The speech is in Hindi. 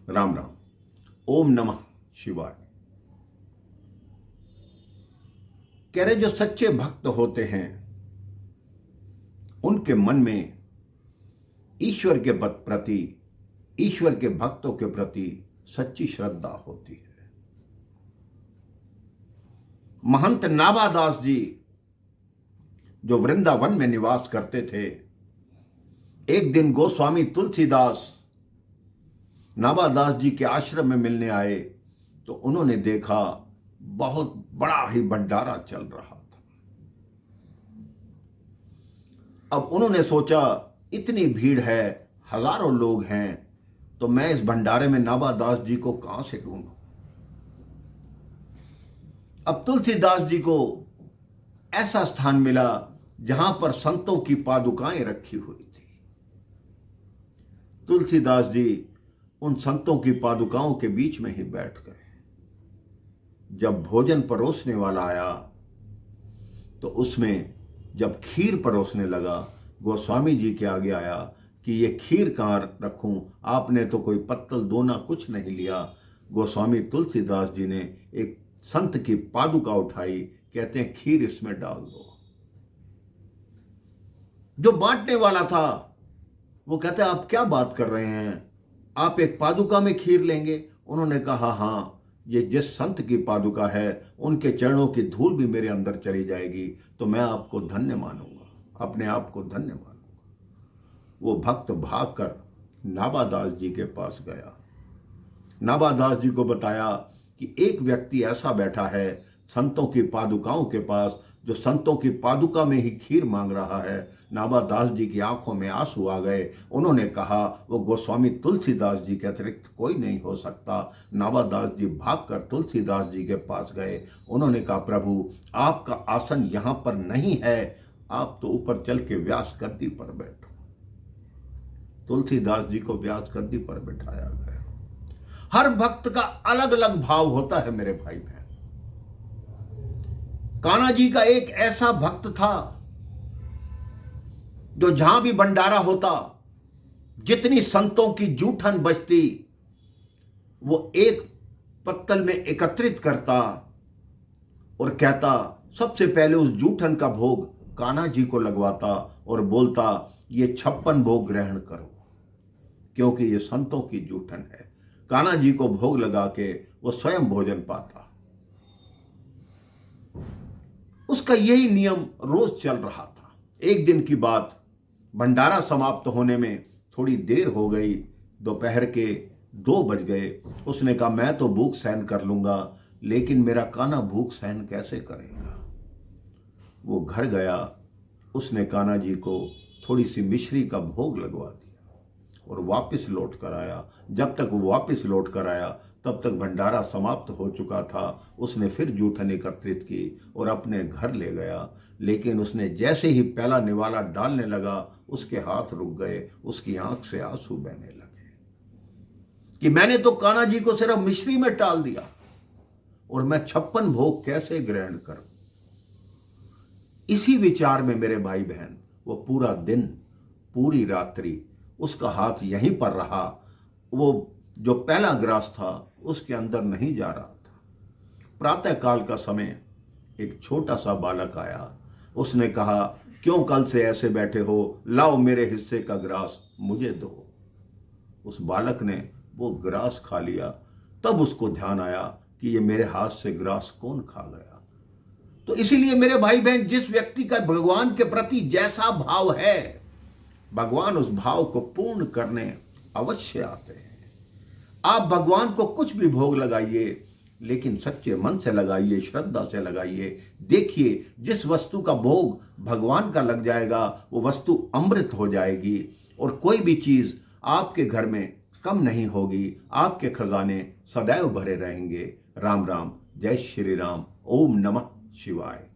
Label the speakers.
Speaker 1: राम राम। ओम नमः शिवाय। कह रहे जो सच्चे भक्त होते हैं उनके मन में ईश्वर के प्रति, ईश्वर के भक्तों के प्रति सच्ची श्रद्धा होती है। महंत नाभादास जी जो वृंदावन में निवास करते थे, एक दिन गोस्वामी तुलसीदास नाभादास जी के आश्रम में मिलने आए तो उन्होंने देखा बहुत बड़ा ही भंडारा चल रहा था। अब उन्होंने सोचा इतनी भीड़ है, हजारों लोग हैं, तो मैं इस भंडारे में नाभादास जी को कहां से ढूंढूं। अब तुलसीदास जी को ऐसा स्थान मिला जहां पर संतों की पादुकाएं रखी हुई थी। तुलसीदास जी उन संतों की पादुकाओं के बीच में ही बैठ गए। जब भोजन परोसने वाला आया तो उसमें जब खीर परोसने लगा, गोस्वामी जी के आगे आया कि ये खीर कहाँ रखूं, आपने तो कोई पत्तल दोना कुछ नहीं लिया। गोस्वामी तुलसीदास जी ने एक संत की पादुका उठाई, कहते हैं खीर इसमें डाल दो। जो बांटने वाला था वो कहते हैं आप क्या बात कर रहे हैं, आप एक पादुका में खीर लेंगे। उन्होंने कहा हाँ, ये जिस संत की पादुका है उनके चरणों की धूल भी मेरे अंदर चली जाएगी तो मैं आपको धन्य मानूंगा, अपने आप को धन्य मानूंगा। वो भक्त भागकर नाभादास जी के पास गया। नाभादास जी को बताया कि एक व्यक्ति ऐसा बैठा है संतों की पादुकाओं के पास जो संतों की पादुका में ही खीर मांग रहा है। नाभादास जी की आंखों में आंसू आ गए। उन्होंने कहा वो गोस्वामी तुलसीदास जी के अतिरिक्त कोई नहीं हो सकता। नाभादास जी भागकर तुलसीदास जी के पास गए। उन्होंने कहा प्रभु आपका आसन यहां पर नहीं है, आप तो ऊपर चल के व्यास गद्दी पर बैठो। तुलसीदास जी को व्यास गद्दी पर बैठाया गया। हर भक्त का अलग अलग भाव होता है मेरे भाई बहन। कान्हा जी का एक ऐसा भक्त था जो जहां भी भंडारा होता, जितनी संतों की जूठन बचती वो एक पत्तल में एकत्रित करता और कहता सबसे पहले उस जूठन का भोग कान्हा जी को लगवाता और बोलता ये 56 भोग ग्रहण करो, क्योंकि ये संतों की जूठन है। कान्हा जी को भोग लगा के वो स्वयं भोजन पाता। उसका यही नियम रोज चल रहा था। एक दिन की बात, भंडारा समाप्त होने में थोड़ी देर हो गई, दोपहर के 2 बज गए। उसने कहा मैं तो भूख सहन कर लूंगा, लेकिन मेरा कान्हा भूख सहन कैसे करेगा। वो घर गया, उसने कान्हा जी को थोड़ी सी मिश्री का भोग लगवा दिया और वापस लौट कर आया। जब तक वो वापस लौट कर आया तब तक भंडारा समाप्त हो चुका था। उसने फिर जूठन एकत्रित की और अपने घर ले गया, लेकिन उसने जैसे ही पहला निवाला डालने लगा उसके हाथ रुक गए, उसकी आंख से आंसू बहने लगे कि मैंने तो कान्हा जी को सिर्फ मिश्री में टाल दिया और मैं 56 भोग कैसे ग्रहण करूं। इसी विचार में मेरे भाई बहन वो पूरा दिन, पूरी रात्रि उसका हाथ यहीं पर रहा। वो जो पहला ग्रास था उसके अंदर नहीं जा रहा था। प्रातः काल का समय एक छोटा सा बालक आया। उसने कहा क्यों कल से ऐसे बैठे हो, लाओ मेरे हिस्से का ग्रास मुझे दो। उस बालक ने वो ग्रास खा लिया। तब उसको ध्यान आया कि ये मेरे हाथ से ग्रास कौन खा गया। तो इसीलिए मेरे भाई बहन, जिस व्यक्ति का भगवान के प्रति जैसा भाव है, भगवान उस भाव को पूर्ण करने अवश्य आते हैं। आप भगवान को कुछ भी भोग लगाइए, लेकिन सच्चे मन से लगाइए, श्रद्धा से लगाइए। देखिए जिस वस्तु का भोग भगवान का लग जाएगा वो वस्तु अमृत हो जाएगी और कोई भी चीज आपके घर में कम नहीं होगी। आपके खजाने सदैव भरे रहेंगे। राम राम, जय श्री राम, ओम नमः शिवाय।